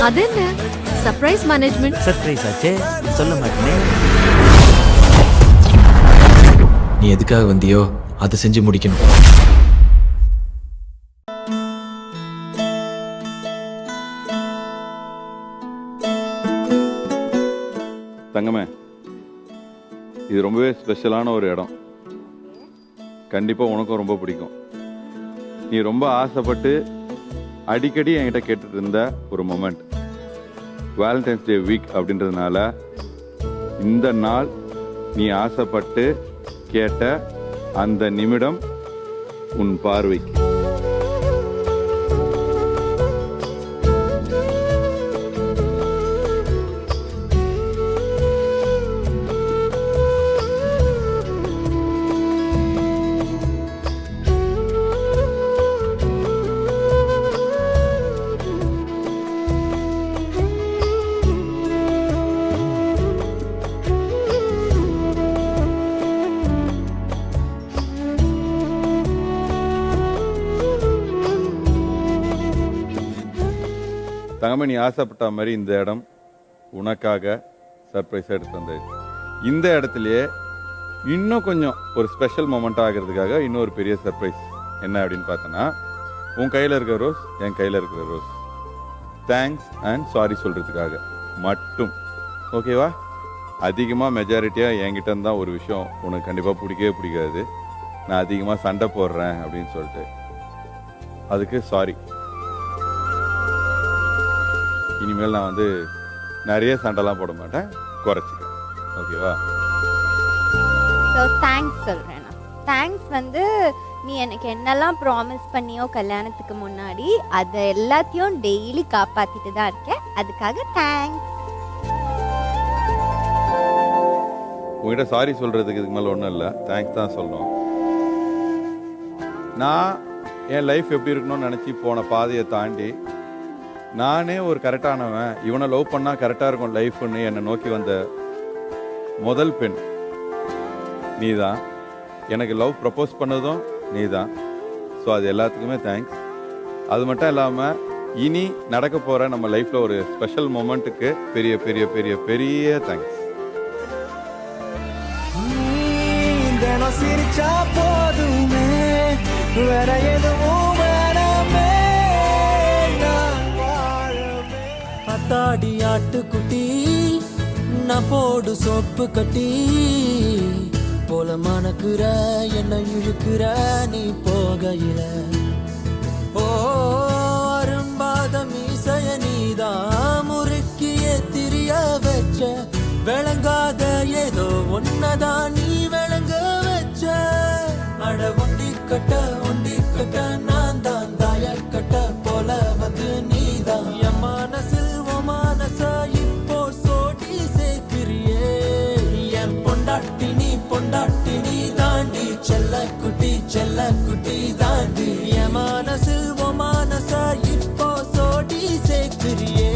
அது என்ன surprise management? Surprise ஆச்சே, சொல்ல மாட்டேனே. நீ எதுக்காக வந்தியோ அதை செஞ்சு முடிக்கணும். தங்கமே, இது ரொம்பவே ஸ்பெஷலான ஒரு இடம். கண்டிப்பாக உனக்கும் ரொம்ப பிடிக்கும். நீ ரொம்ப ஆசைப்பட்டு அடிக்கடி என்கிட்ட கேட்டுட்டு இருந்த ஒரு மொமெண்ட். வேலண்டைன்ஸ் டே வீக் அப்படின்றதுனால இந்த நாள் நீ ஆசைப்பட்டு கேட்ட அந்த நிமிடம் உன் பார்வைக்கு. தங்கமே, நீ ஆசைப்பட்ட மாதிரி இந்த இடம் உனக்காக சர்ப்ரைஸாக எடுத்து வந்தது. இந்த இடத்துலையே இன்னும் கொஞ்சம் ஒரு ஸ்பெஷல் மொமெண்ட் ஆகிறதுக்காக இன்னொரு பெரிய சர்ப்ரைஸ். என்ன அப்படின்னு பார்த்தோன்னா, உன் கையில் இருக்கிற ரோஸ், என் கையில் இருக்கிற ரோஸ், தேங்க்ஸ் அண்ட் சாரி சொல்கிறதுக்காக மட்டும். ஓகேவா? அதிகமாக மெஜாரிட்டியாக என்கிட்ட இருந்தால் ஒரு விஷயம் உனக்கு கண்டிப்பாக பிடிக்கவே பிடிக்காது. நான் அதிகமாக சண்டை போடுறேன் அப்படின்னு சொல்லிட்டு. அதுக்கு சாரி. இனிமேல் நான் வந்து நிறைய சண்டைலாம் போட மாட்டேன், குறைச்சிக்க. ஓகேவா? ஸோ தேங்க்ஸ் சொல்கிறேன். நான் தேங்க்ஸ் வந்து நீ எனக்கு என்னெல்லாம் ப்ராமிஸ் பண்ணியோ கல்யாணத்துக்கு முன்னாடி அதை எல்லாத்தையும் டெய்லி காப்பாற்றிட்டு தான் இருக்கேன். அதுக்காக தேங்க்ஸ். உங்ககிட்ட சாரி சொல்கிறதுக்கு இதுக்கு மேலே ஒன்றும் இல்லை, தேங்க்ஸ் தான் சொல்லணும். நான் என் லைஃப் எப்படி இருக்கணும்னு நினச்சி போன பாதையை தாண்டி நானே ஒரு கரெக்டானவன், இவனை லவ் பண்ணால் கரெக்டாக இருக்கும் லைஃப்னு என்னை நோக்கி வந்த முதல் பெண் நீ தான். எனக்கு லவ் ப்ரப்போஸ் பண்ணதும் நீ தான். ஸோ அது எல்லாத்துக்குமே தேங்க்ஸ். அது மட்டும் இல்லாமல் இனி நடக்க போகிற நம்ம லைஃப்பில் ஒரு ஸ்பெஷல் மொமெண்ட்டுக்கு பெரிய பெரிய பெரிய பெரிய தேங்க்ஸ். சிரிச்சா போதுமே, வேற எதுவும் வேணாமே. அத்தாடி ஆட்டுக்குட்டி, நான் போடு சோப்பு கட்டி போல மணக்குற என்ன இழுக்கிற நீ போகையில. ஓ அரும்பாத மீசைய நீதான் முறுக்கிய திரிய வச்ச, விளங்காத ஏதோ ஒன்னதான் நீ விளங்க வச்ச. அட ஒண்டி கட்ட நான் தான் தாயக்கட்ட போல வந்து நீதான் என் மனசில் ஓ மனச இப்போ சோடி சேர்க்கிறியே. என் பொண்டாட்டி நீ தாண்டி செல்ல குட்டி தாண்டி என் மனசில் ஓ மனச இப்போ சோடி சேர்க்கிறியே.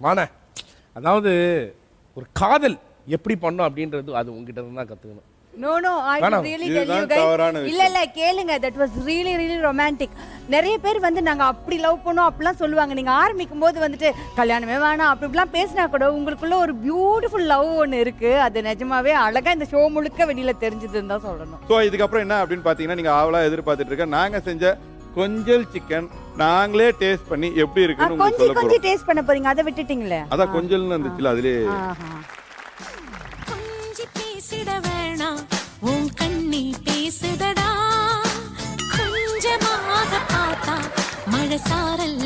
மான அதாவது ஒரு காதல் எப்படி பண்ணும் அப்படின்றது அது உங்ககிட்ட இருந்து தான் கத்துக்கணும். No, I really tell you guys. இல்ல கேளுங்க, that was really romantic. நிறைய பேர் வந்து நாங்க அப்படி லவ் பண்ணோம் அப்படிலாம் சொல்லுவாங்க. நீங்க ஆரம்பிக்கும் போது வந்துட்டு கல்யாணமே வேணாம் அப்படிலாம் பேசினா கூட உங்களுக்குள்ள ஒரு பியூட்டிஃபுல் லவ் ஒன்று இருக்கு. அது நிஜமாவே அழகா இந்த ஷோ முழுக்க வெளியில தெரிஞ்சதுன்னு தான் சொல்லணும். ஸோ இதுக்கப்புறம் என்ன அப்படின்னு பார்த்தீங்கன்னா, நீங்க ஆவலா எதிர்பார்த்துட்டு இருக்க நாங்க செஞ்ச கொஞ்சல் சிக்கன் நாங்களே டேஸ்ட் பண்ணி எப்படி இருக்குன்னு உங்களுக்கு சொல்ல போறோம். கொஞ்சம் டேஸ்ட் பண்ண போறீங்க, அதை விட்டுட்டீங்களே. அதான் கொஞ்சல்னு இருந்துச்சுல, அதிலே கொஞ்சி பேசிட வேணாம், உன் கண்ணி பேசுதடா. கொஞ்சமாக பார்த்தா மழை சாரல்